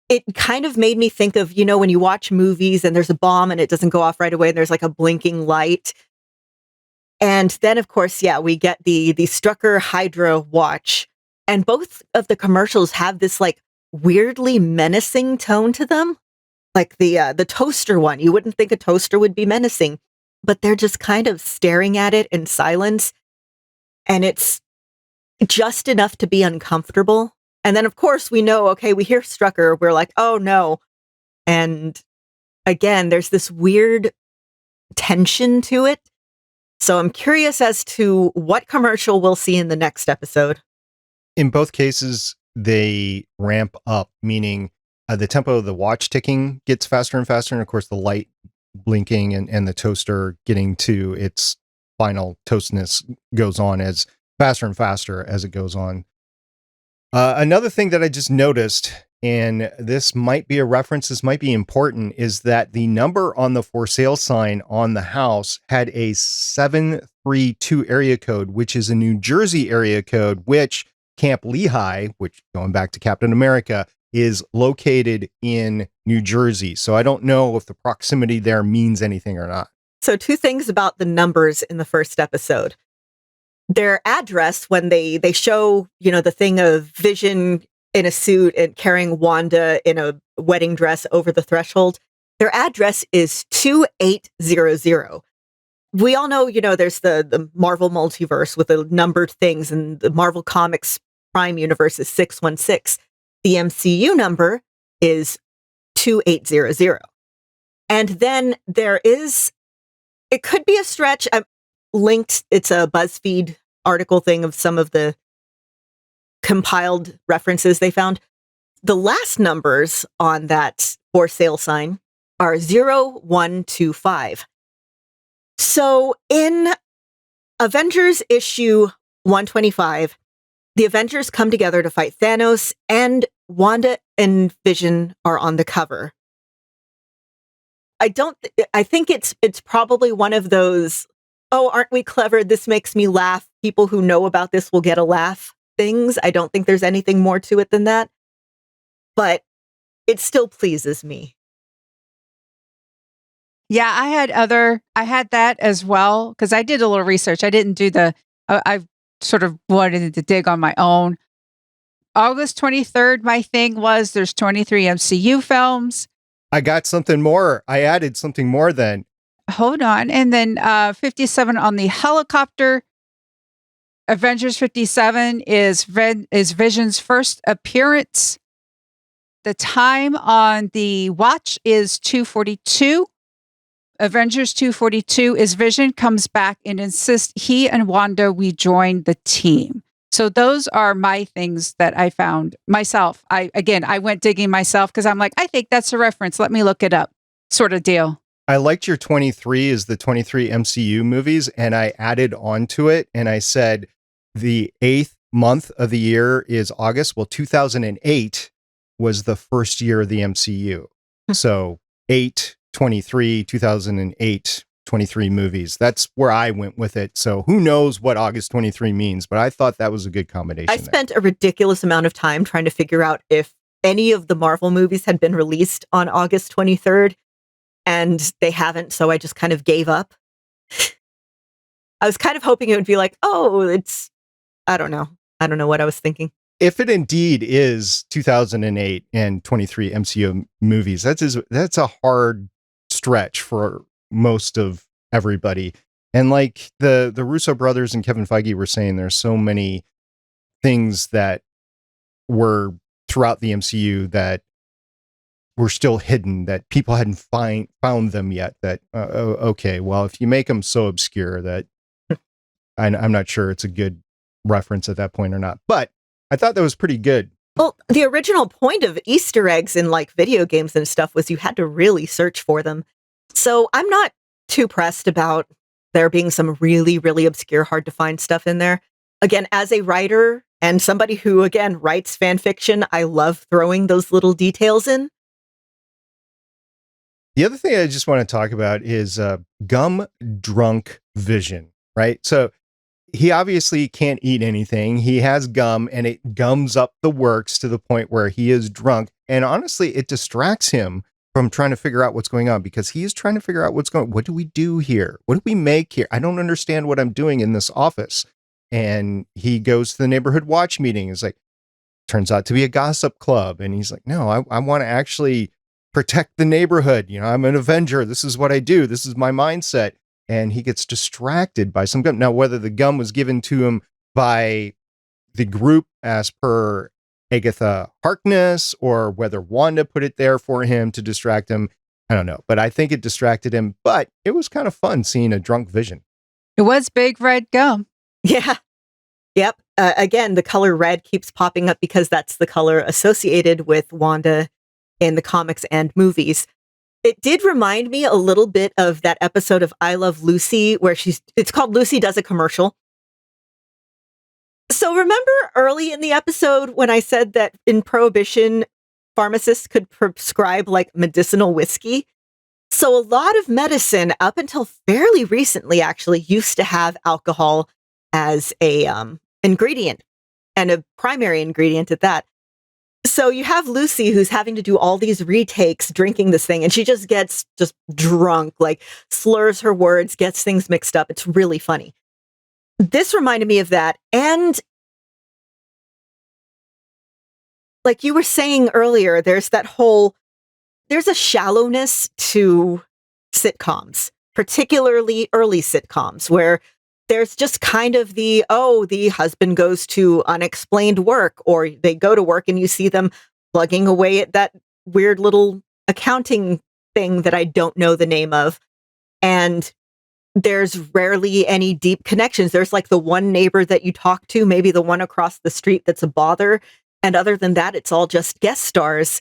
It kind of made me think of, you know, when you watch movies and there's a bomb and it doesn't go off right away and there's like a blinking light. And then, of course, yeah, we get the Strucker Hydra watch. And both of the commercials have this like weirdly menacing tone to them. Like the toaster one, you wouldn't think a toaster would be menacing, but they're just kind of staring at it in silence. And it's just enough to be uncomfortable. And then, of course, we know, okay, we hear Strucker. We're like, oh, no. And again, there's this weird tension to it. So I'm curious as to what commercial we'll see in the next episode. In both cases, they ramp up, meaning the tempo of the watch ticking gets faster and faster. And of course, the light blinking and the toaster getting to its final toastness goes on as faster and faster as it goes on. Another thing that I just noticed, and this might be a reference, this might be important, is that the number on the for sale sign on the house had a 732 area code, which is a New Jersey area code, which Camp Lehigh, which going back to Captain America, is located in New Jersey. So I don't know if the proximity there means anything or not. So 2 things about the numbers in the first episode. Their address, when they show, you know, the thing of Vision in a suit and carrying Wanda in a wedding dress over the threshold, their address is 2800. We all know, you know, there's the Marvel multiverse with the numbered things, and the Marvel Comics Prime Universe is 616. The MCU number is 2800. And then there is, it could be a stretch. I'm linked, it's a BuzzFeed article thing of some of the compiled references they found. The last numbers on that for sale sign are 0125. So in Avengers issue 125, the Avengers come together to fight Thanos, and Wanda and Vision are on the cover. I think it's probably one of those, oh, aren't we clever? This makes me laugh. People who know about this will get a laugh things. I don't think there's anything more to it than that. But it still pleases me. Yeah, I had that as well, because I did a little research. I didn't do I sort of wanted to dig on my own. August 23rd, my thing was there's 23 MCU films. I got something more. I added something more then. Hold on. And then 57 on the helicopter. Avengers 57 is Vision's first appearance. The time on the watch is 2:42. Avengers 242 is Vision comes back and insists he and Wanda we join the team. So those are my things that I found myself. I went digging myself because I'm like, I think that's a reference. Let me look it up, sort of deal. I liked your 23 is the 23 MCU movies, and I added on to it, and I said the 8th month of the year is August. Well, 2008 was the first year of the MCU. So 8, 23, 2008, 23 movies. That's where I went with it. So who knows what August 23 means, but I thought that was a good combination. I spent a ridiculous amount of time trying to figure out if any of the Marvel movies had been released on August 23rd, and they haven't, so I just kind of gave up. I was kind of hoping it would be like, oh, it's, I don't know. I don't know what I was thinking. If it indeed is 2008 and 23 MCU movies, that's a hard stretch for most of everybody. And like the Russo brothers and Kevin Feige were saying, there's so many things that were throughout the MCU that were still hidden, that people hadn't found them yet. That, okay, well, if you make them so obscure that I'm not sure it's a good reference at that point or not. But I thought that was pretty good. Well, the original point of Easter eggs in like video games and stuff was you had to really search for them. So I'm not too pressed about there being some really, really obscure, hard to find stuff in there. Again, as a writer and somebody who, again, writes fan fiction, I love throwing those little details in. The other thing I just want to talk about is gum drunk Vision, right? So he obviously can't eat anything. He has gum and it gums up the works to the point where he is drunk. And honestly, it distracts him from trying to figure out what's going on, because he is trying to figure out what do we do here? What do we make here? I don't understand what I'm doing in this office. And he goes to the neighborhood watch meeting. It's like, turns out to be a gossip club. And he's like, no, I want to actually protect the neighborhood. You know, I'm an Avenger. This is what I do. This is my mindset. And he gets distracted by some gum. Now, whether the gum was given to him by the group as per Agatha Harkness, or whether Wanda put it there for him to distract him, I don't know. But I think it distracted him. But it was kind of fun seeing a drunk Vision. It was big red gum. Yeah. Yep. Again, the color red keeps popping up because that's the color associated with Wanda in the comics and movies. It did remind me a little bit of that episode of I Love Lucy where it's called Lucy Does a Commercial. So remember early in the episode when I said that in Prohibition, pharmacists could prescribe like medicinal whiskey? So a lot of medicine up until fairly recently actually used to have alcohol as a ingredient, and a primary ingredient at that. So you have Lucy who's having to do all these retakes drinking this thing, and she just gets just drunk, like slurs her words, gets things mixed up. It's really funny. This reminded me of that. And like you were saying earlier, there's a shallowness to sitcoms, particularly early sitcoms, where there's just kind of the husband goes to unexplained work, or they go to work and you see them plugging away at that weird little accounting thing that I don't know the name of. And there's rarely any deep connections. There's like the one neighbor that you talk to, maybe the one across the street that's a bother. And other than that, it's all just guest stars.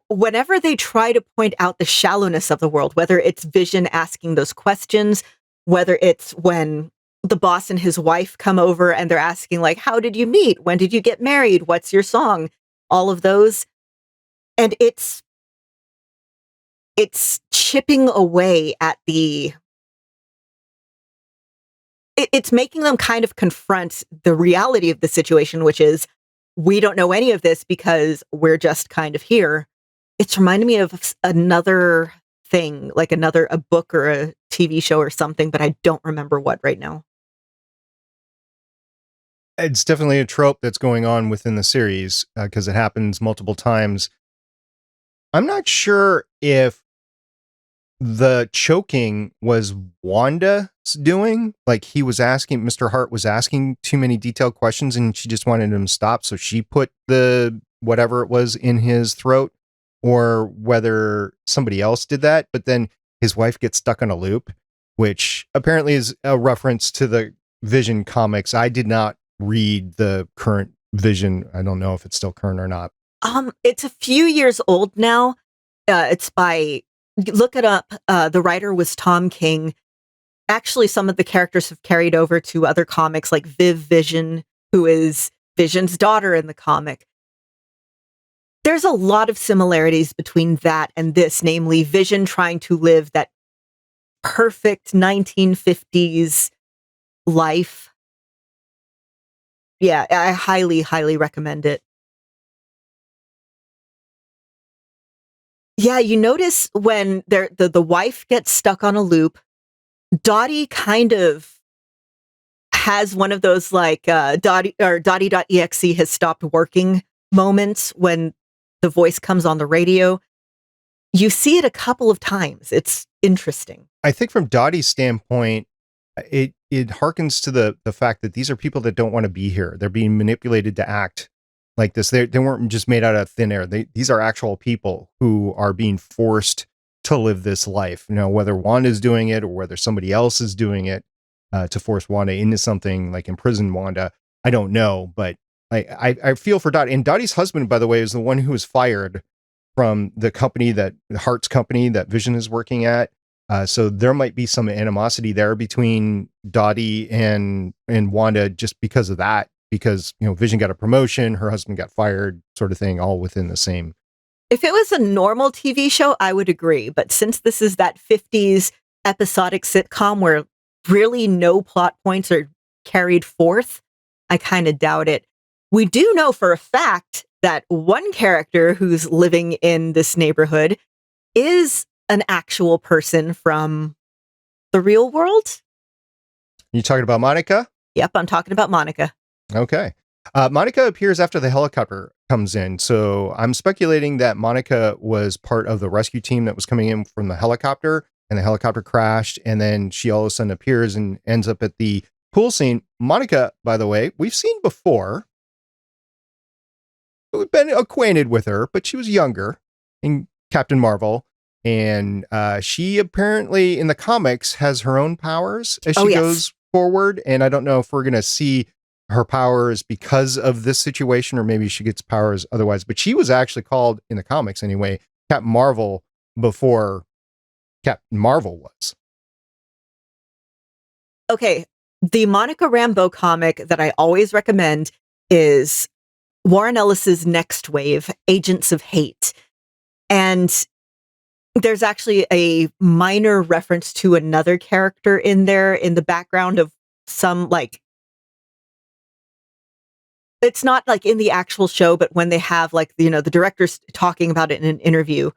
Whenever they try to point out the shallowness of the world, whether it's Vision asking those questions, whether it's when the boss and his wife come over and they're asking like, how did you meet? When did you get married? What's your song? All of those. And it's chipping away at it's making them kind of confront the reality of the situation, which is we don't know any of this because we're just kind of here. It's reminding me of another thing, like a book or a TV show or something, but I don't remember what right now. It's definitely a trope that's going on within the series because it happens multiple times. I'm not sure if the choking was Wanda's doing. Like Mr. Hart was asking too many detailed questions and she just wanted him to stop. So she put the whatever it was in his throat. or whether somebody else did that, but then his wife gets stuck on a loop, which apparently is a reference to the Vision comics. I did not read the current Vision. I don't know if it's still current or not. It's a few years old now. It's by, look it up. The writer was Tom King. Actually, some of the characters have carried over to other comics, like Viv Vision, who is Vision's daughter in the comic. There's a lot of similarities between that and this, namely Vision trying to live that perfect 1950s life. Yeah, I highly, highly recommend it. Yeah, you notice when the wife gets stuck on a loop, Dottie kind of has one of those like Dottie.exe has stopped working moments when the voice comes on the radio. You see it a couple of times. It's interesting. I think from Dottie's standpoint, it harkens to the fact that these are people that don't want to be here. They're being manipulated to act like this. They weren't just made out of thin air. These are actual people who are being forced to live this life. You know, whether Wanda's doing it or whether somebody else is doing it to force Wanda into something, like imprison Wanda. I don't know, but I feel for Dottie. And Dottie's husband, by the way, is the one who was fired from the company, that Heart's company that Vision is working at. So there might be some animosity there between Dottie and Wanda just because of that, because, you know, Vision got a promotion, her husband got fired, sort of thing, all within the same. If it was a normal TV show, I would agree. But since this is that 50s episodic sitcom where really no plot points are carried forth, I kind of doubt it. We do know for a fact that one character who's living in this neighborhood is an actual person from the real world. You talking about Monica? Yep, I'm talking about Monica. Okay. Monica appears after the helicopter comes in. So I'm speculating that Monica was part of the rescue team that was coming in from the helicopter, and the helicopter crashed. And then she all of a sudden appears and ends up at the pool scene. Monica, by the way, we've seen before. We've been acquainted with her, but she was younger in Captain Marvel. And she apparently in the comics has her own powers as she goes forward. And I don't know if we're going to see her powers because of this situation, or maybe she gets powers otherwise. But she was actually called, in the comics anyway, Captain Marvel before Captain Marvel was. Okay, the Monica Rambeau comic that I always recommend is Warren Ellis's Next Wave, Agents of Hate. And there's actually a minor reference to another character in there in the background of some, like, it's not like in the actual show, but when they have, like, you know, the director's talking about it in an interview.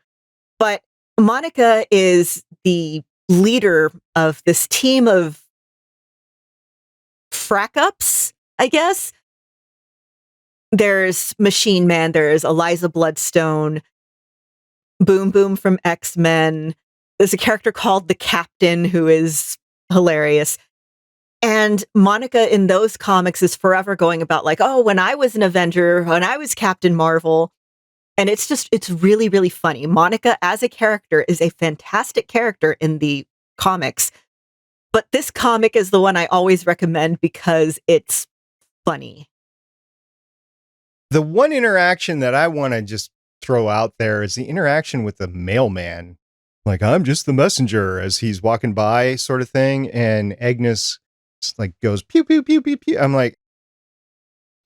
But Monica is the leader of this team of frack-ups, I guess. There's Machine Man, there's Eliza Bloodstone, Boom Boom from X-Men. There's a character called the Captain who is hilarious. And Monica in those comics is forever going about like, oh, when I was an Avenger, when I was Captain Marvel. And it's really, really funny. Monica as a character is a fantastic character in the comics. But this comic is the one I always recommend because it's funny. The one interaction that I want to just throw out there is the interaction with the mailman. Like, I'm just the messenger, as he's walking by, sort of thing. And Agnes like goes pew, pew, pew, pew, pew. I'm like,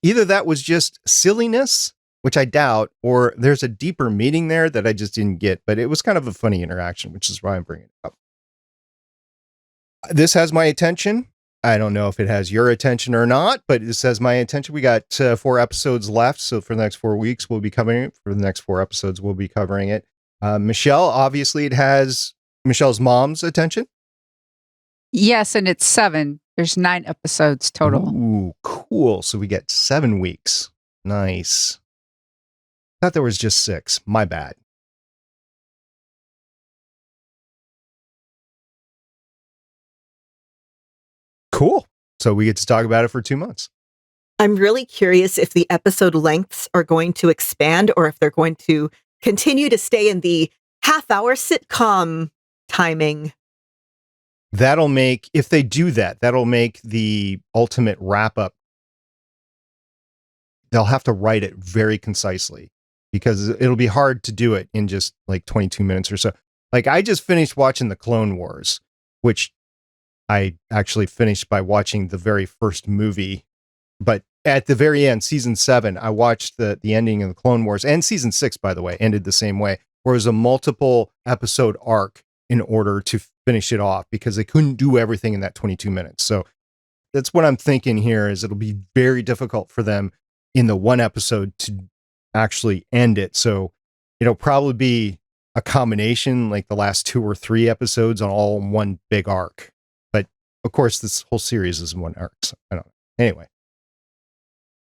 either that was just silliness, which I doubt, or there's a deeper meaning there that I just didn't get. But it was kind of a funny interaction, which is why I'm bringing it up. This has my attention. I don't know if it has your attention or not, but this has my attention. We got 4 episodes left. So for the next 4 weeks, we'll be covering it. For the next 4 episodes, we'll be covering it. Michelle, obviously it has Michelle's mom's attention. Yes, and it's 7. There's 9 episodes total. Ooh, cool. So we get 7 weeks. Nice. Thought there was just 6. My bad. Cool. So we get to talk about it for 2 months. I'm really curious if the episode lengths are going to expand or if they're going to continue to stay in the half-hour sitcom timing. If they do that, that'll make the ultimate wrap-up. They'll have to write it very concisely because it'll be hard to do it in just like 22 minutes or so. Like, I just finished watching the Clone Wars, which I actually finished by watching the very first movie. But at the very end, season 7, I watched the ending of the Clone Wars, and season 6, by the way, ended the same way, where it was a multiple episode arc in order to finish it off because they couldn't do everything in that 22 minutes. So that's what I'm thinking here is it'll be very difficult for them in the one episode to actually end it. So it'll probably be a combination, like the last 2 or 3 episodes on all in one big arc. But of course, this whole series is one arc. So I don't know. Anyway.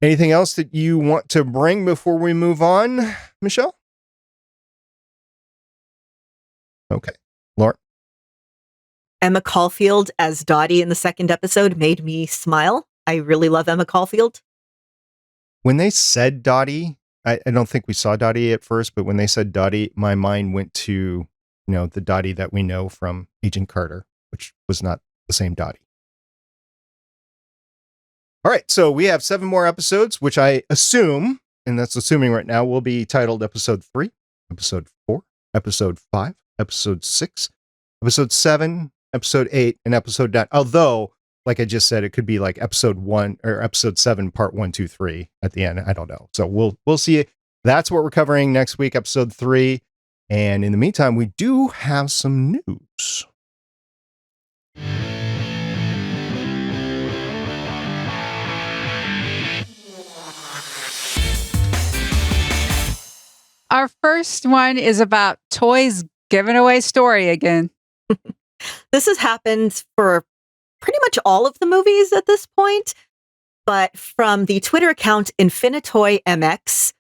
Anything else that you want to bring before we move on, Michelle? Okay. Lauren? Emma Caulfield as Dottie in the second episode made me smile. I really love Emma Caulfield. When they said Dottie, I don't think we saw Dottie at first, but when they said Dottie, my mind went to, the Dottie that we know from Agent Carter, which was not the same Dottie. All right, so we have 7 more episodes, which I assume, and that's assuming right now, will be titled Episode 3, Episode 4, Episode 5, Episode 6, Episode 7, Episode 8, and Episode 9. Although, like I just said, it could be like Episode 1 or Episode 7, Part 1, 2, 3 at the end. I don't know. So we'll see. That's what we're covering next week, Episode 3. And in the meantime, we do have some news. Our first one is about toys giving away story again. This has happened for pretty much all of the movies at this point, but from the Twitter account Infinitoy MX,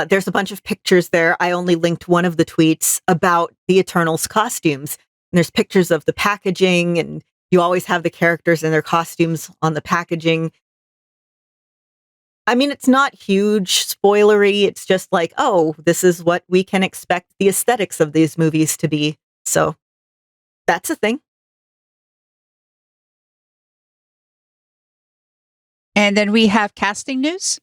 there's a bunch of pictures there. I only linked one of the tweets about the Eternals costumes. And there's pictures of the packaging, and you always have the characters and their costumes on the packaging. I mean, it's not huge spoilery. It's just like, oh, this is what we can expect the aesthetics of these movies to be. So that's a thing. And then we have casting news.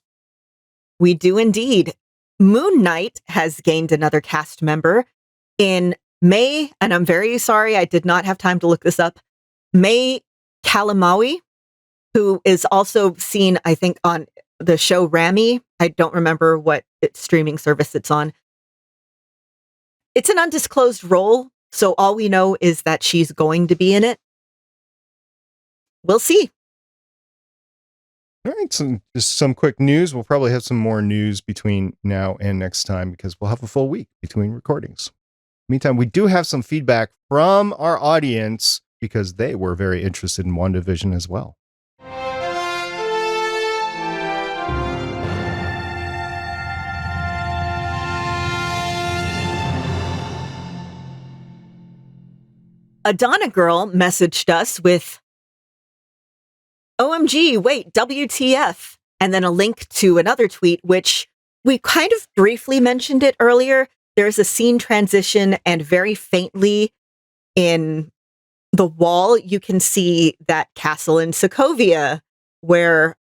We do indeed. Moon Knight has gained another cast member in May, and I'm very sorry I did not have time to look this up. May Kalamaui, who is also seen, I think, on the show Rami. I don't remember what streaming service it's on. It's an undisclosed role, so all we know is that she's going to be in it. We'll see. All right, just some quick news. We'll probably have some more news between now and next time because we'll have a full week between recordings. Meantime, we do have some feedback from our audience because they were very interested in WandaVision as well. Adana Girl messaged us with OMG, wait, WTF, and then a link to another tweet, which we kind of briefly mentioned it earlier. There's a scene transition, and very faintly in the wall, you can see that castle in Sokovia, where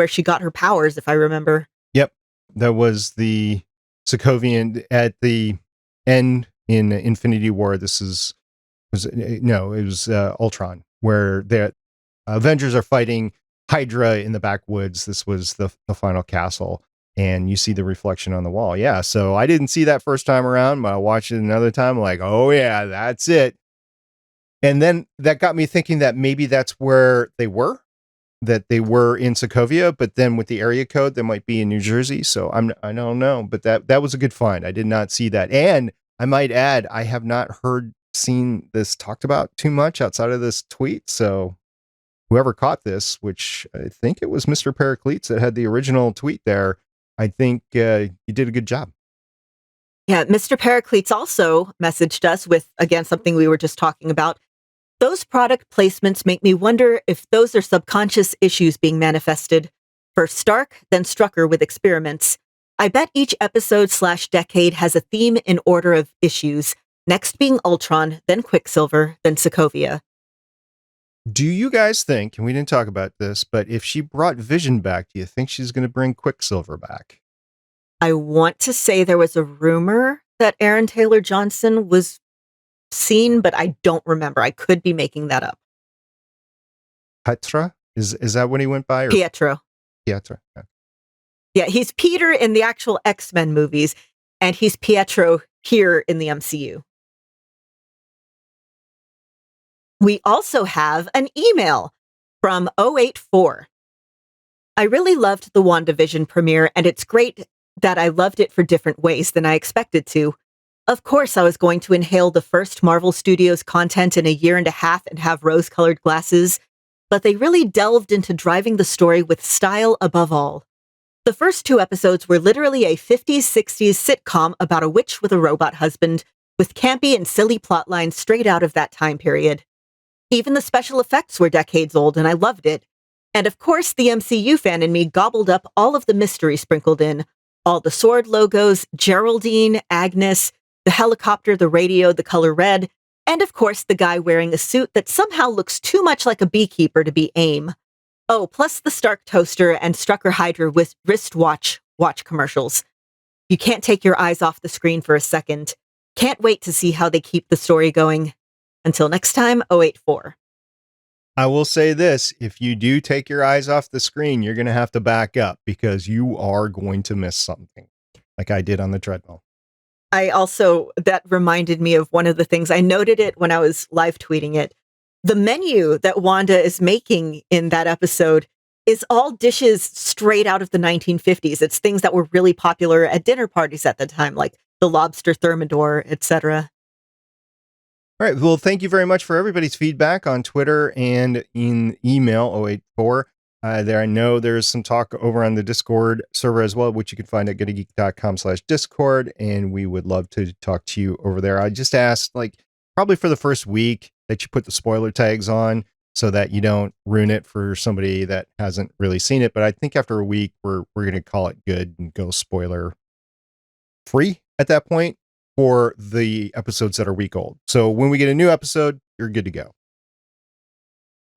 she got her powers, if I remember. Yep, that was the Sokovian at the end in Infinity War. It was Ultron, where the Avengers are fighting Hydra in the backwoods. This was the final castle, and you see the reflection on the wall. Yeah, so I didn't see that first time around, but I watched it another time. I'm like, oh yeah, that's it. And then that got me thinking that maybe that's where they were, that they were in Sokovia, but then with the area code, they might be in New Jersey. So I don't know, but that was a good find. I did not see that. And I might add, I have not seen this talked about too much outside of this tweet. So whoever caught this, which I think it was Mr. Pericletes that had the original tweet there, I think you did a good job. Yeah, Mr. Pericletes also messaged us with, again, something we were just talking about. Those product placements make me wonder if those are subconscious issues being manifested. First Stark, then Strucker with experiments. I bet each episode/decade has a theme in order of issues, next being Ultron, then Quicksilver, then Sokovia. Do you guys think, and we didn't talk about this, but if she brought Vision back, do you think she's going to bring Quicksilver back? I want to say there was a rumor that Aaron Taylor Johnson was seen, but I don't remember. I could be making that up. Petra? Is that what he went by? Or? Pietro. Pietro. Yeah. Yeah, he's Peter in the actual X-Men movies, and he's Pietro here in the MCU. We also have an email from 084. I really loved the WandaVision premiere, and it's great that I loved it for different ways than I expected to. Of course, I was going to inhale the first Marvel Studios content in a year and a half and have rose-colored glasses, but they really delved into driving the story with style above all. The first 2 episodes were literally a 50s, 60s sitcom about a witch with a robot husband, with campy and silly plotlines straight out of that time period. Even the special effects were decades old, and I loved it. And of course, the MCU fan in me gobbled up all of the mystery sprinkled in. All the sword logos, Geraldine, Agnes, the helicopter, the radio, the color red, and of course, the guy wearing a suit that somehow looks too much like a beekeeper to be AIM. Oh, plus the Stark toaster and Strucker Hydra with wristwatch commercials. You can't take your eyes off the screen for a second. Can't wait to see how they keep the story going. Until next time, 084. I will say this, if you do take your eyes off the screen, you're going to have to back up because you are going to miss something, like I did on the treadmill. That reminded me of one of the things, I noted it when I was live tweeting it. The menu that Wanda is making in that episode is all dishes straight out of the 1950s. It's things that were really popular at dinner parties at the time, like the lobster thermidor, etc. All right. Well, thank you very much for everybody's feedback on Twitter and in email 084. There, I know there's some talk over on the Discord server as well, which you can find at goodgeek.com/Discord. And we would love to talk to you over there. I just asked, probably for the first week that you put the spoiler tags on so that you don't ruin it for somebody that hasn't really seen it. But I think after a week, we're going to call it good and go spoiler free at that point for the episodes that are week old. So when we get a new episode, you're good to go.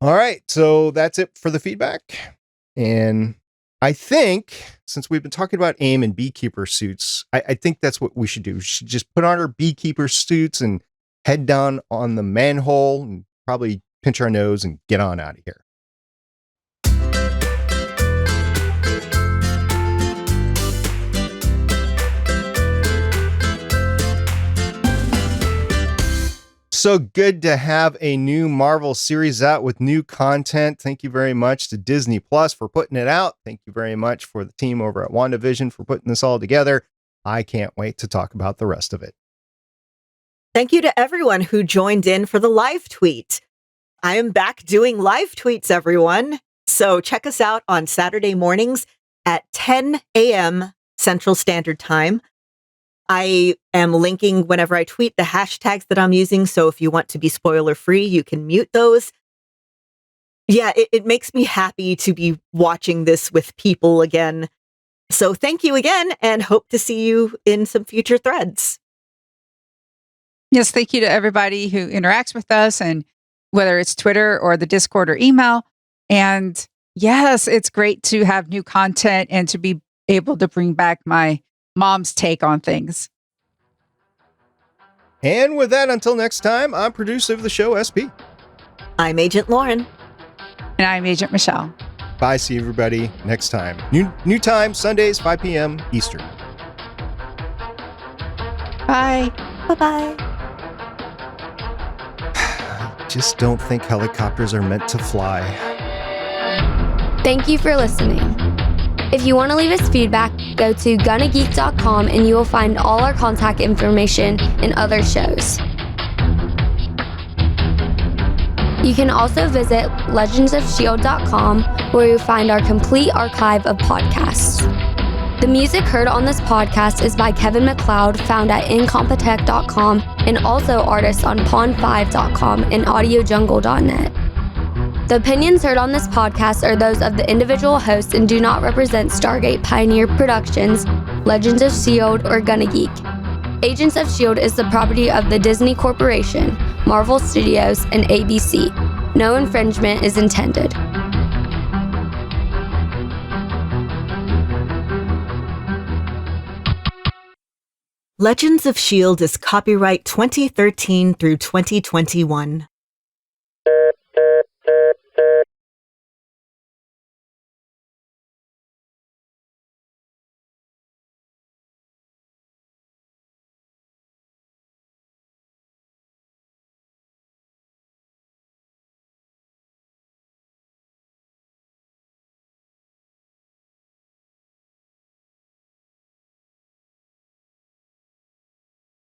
All right. So that's it for the feedback. And I think since we've been talking about AIM and beekeeper suits, I think that's what we should do. We should just put on our beekeeper suits and head down on the manhole and probably pinch our nose and get on out of here. So good to have a new Marvel series out with new content. Thank you very much to Disney Plus for putting it out. Thank you very much for the team over at Wandavision for putting this all together. I can't wait to talk about the rest of it. Thank you to everyone who joined in for the live tweet. I am back doing live tweets, everyone. So check us out on Saturday mornings at 10 a.m. Central Standard Time. I am linking whenever I tweet the hashtags that I'm using. So if you want to be spoiler free, you can mute those. Yeah, it makes me happy to be watching this with people again. So thank you again and hope to see you in some future threads. Yes, thank you to everybody who interacts with us, and whether it's Twitter or the Discord or email. And yes, it's great to have new content and to be able to bring back my mom's take on things. And with that, until next time, I'm producer of the show, SP. I'm Agent Lauren. And I'm Agent Michelle. Bye. See everybody next time. New time, Sundays, 5 p.m. Eastern. Bye. Bye-bye. Just don't think helicopters are meant to fly. Thank you for listening. If you want to leave us feedback, go to gonnageek.com and you will find all our contact information and other shows. You can also visit legendsofshield.com where you'll find our complete archive of podcasts. The music heard on this podcast is by Kevin MacLeod, found at incompetech.com, and also artists on pond5.com and audiojungle.net. The opinions heard on this podcast are those of the individual hosts and do not represent Stargate Pioneer Productions, Legends of S.H.I.E.L.D, or Gonna Geek. Agents of S.H.I.E.L.D. is the property of the Disney Corporation, Marvel Studios, and ABC. No infringement is intended. Legends of S.H.I.E.L.D. is copyright 2013 through 2021.